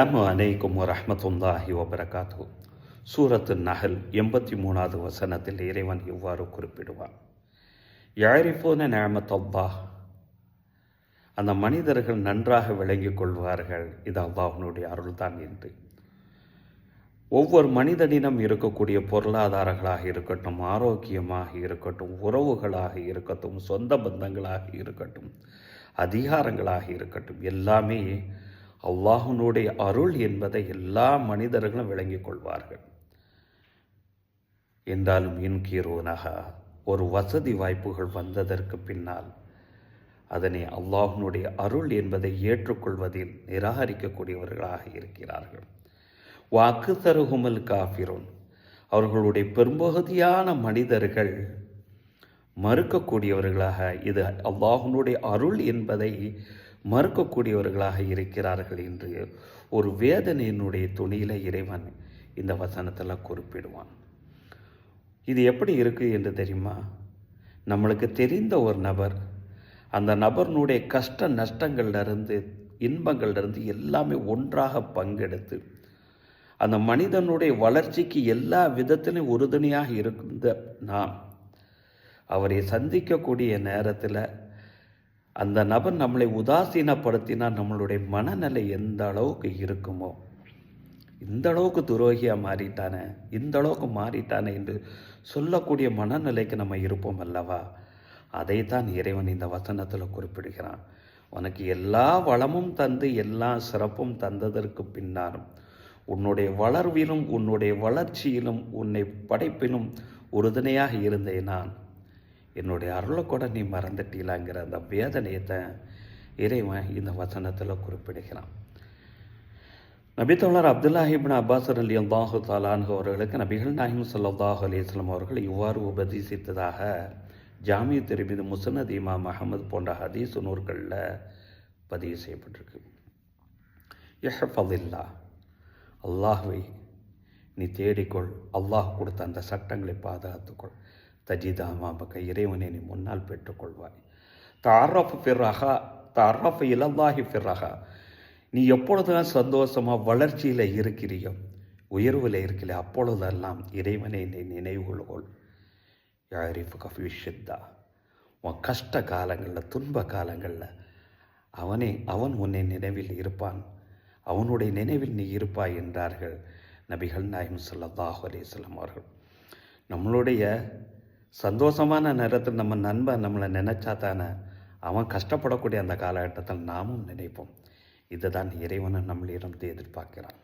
அஸ்ஸலாமு அலைக்கும் வரஹ்மத்துல்லாஹி வபரகாத்துஹு. சூரத்து நஹல் 83வது வசனத்தில் இறைவன் இவ்வாறு குறிப்பிடுவான், யஅரிஃபூன நிஅமத்தல்லாஹ், அந்த மனிதர்கள் நன்றாக விளங்கிக் கொள்வார்கள் இது அல்லாஹ்வினுடைய அருள்தான் என்று. ஒவ்வொரு மனிதனிடம் இருக்கக்கூடிய பொருளாதாரங்களாக இருக்கட்டும், ஆரோக்கியமாக இருக்கட்டும், உறவுகளாக இருக்கட்டும், சொந்த பந்தங்களாக இருக்கட்டும், அதிகாரங்களாக இருக்கட்டும், எல்லாமே அல்லாஹ்வினுடைய அருள் என்பதை எல்லா மனிதர்களும் விளங்கிக் கொள்வார்கள். என்றாலும் இன்கீரோனஹா, ஒரு வசதி வாய்ப்புகள் வந்ததற்கு பின்னால் அதனை அல்லாஹ்வினுடைய அருள் என்பதை ஏற்றுக்கொள்வதில் நிராகரிக்கக்கூடியவர்களாக இருக்கிறார்கள். வாக்குத்தருகுமல் காஃபிரோன், அவர்களுடைய பெரும்பகுதியான மனிதர்கள் மறுக்கக்கூடியவர்களாக, இது அல்லாஹ்வினுடைய அருள் என்பதை மறுக்கக்கூடியவர்களாக இருக்கிறார்கள் என்று ஒரு வேதனையினுடைய துணியில் இறைவன் இந்த வசனத்தில் குறிப்பிடுவான். இது எப்படி இருக்குது என்று தெரியுமா? நம்மளுக்கு தெரிந்த ஒரு நபர், அந்த நபர்னுடைய கஷ்ட நஷ்டங்கள்லேருந்து இன்பங்கள்லேருந்து எல்லாமே ஒன்றாக பங்கெடுத்து அந்த மனிதனுடைய வளர்ச்சிக்கு எல்லா விதத்திலும் உறுதுணையாக இருந்த நாம் அவரை சந்திக்கக்கூடிய நேரத்தில் அந்த நபர் நம்மளை உதாசீனப்படுத்தினால் நம்மளுடைய மனநிலை எந்த அளவுக்கு இருக்குமோ, இந்த அளவுக்கு துரோகியாக மாறிட்டானே, இந்த அளவுக்கு மாறிட்டானே என்று சொல்லக்கூடிய மனநிலைக்கு நம்ம இருப்போம் அல்லவா? அதைத்தான் இறைவன் இந்த வசனத்தில் குறிப்பிடுகிறான். உனக்கு எல்லா வளமும் தந்து எல்லா சிறப்பும் தந்ததற்கு பின்னாலும் உன்னுடைய வளர்விலும் உன்னுடைய வளர்ச்சியிலும் உன்னை படைப்பிலும் உறுதுணையாக இருந்தேன் நான், என்னுடைய அருளை கூட நீ மறந்துட்டீலாங்கிற அந்த வேதனையை தான் இறைவன் இந்த வசனத்தில் குறிப்பிடுகிறான். நபித்தோழர் அப்துல்லாஹி இப்னு அப்பாஸ் ரலியல்லாஹு தஆலா அன்ஹு அவர்களுக்கு நபிகள் நாயகம் ஸல்லல்லாஹு அலைஹி வஸல்லம் அவர்கள் இவ்வாறு உபதேசித்ததாக ஜாமிஉ திர்மிதி, முஸ்னத் இமாம் அஹ்மத் போன்ற ஹதீஸ் நூல்களில் பதிவு செய்யப்பட்டிருக்கு. இஹ்ஃபதில்லாஹ், அல்லாஹ்வை நீ தேடிக்கொள், அல்லாஹ் கொடுத்த அந்த சட்டங்களை பாதுகாத்துக்கொள். தஜிதாமாபக்க, இறைவனை நீ முன்னால் பெற்றுக்கொள்வாய். தஅர்ரஃப் ஃபிர்ரஹா, தஅர்ரஃப் இலல்லாஹி ஃபிர்ரஹா, நீ எப்பொழுதுதான் சந்தோஷமாக வளர்ச்சியில் இருக்கிறியோ, உயர்வில் இருக்கிற அப்பொழுதெல்லாம் இறைவனை நீ நினைவுகொள். யஅரிஃபுக ஃபீ ஷித்தா, உன் கஷ்ட காலங்களில் துன்ப காலங்களில் அவன் உன்னை நினைவில் இருப்பான், அவனுடைய நினைவில் நீ இருப்பாய் என்றார்கள் நபிகள் நாயகம் ஸல்லல்லாஹு அலைஹி வஸல்லம் அவர்கள். நம்மளுடைய சந்தோஷமான நேரத்தில் நம்ம நண்பன் நம்மளை நினைச்சா தானே அவன் கஷ்டப்படக்கூடிய அந்த காலகட்டத்தில் நாமும் நினைப்போம். இதுதான் இறைவனை நம்மளிடம் எதிர்பார்க்கிறான்.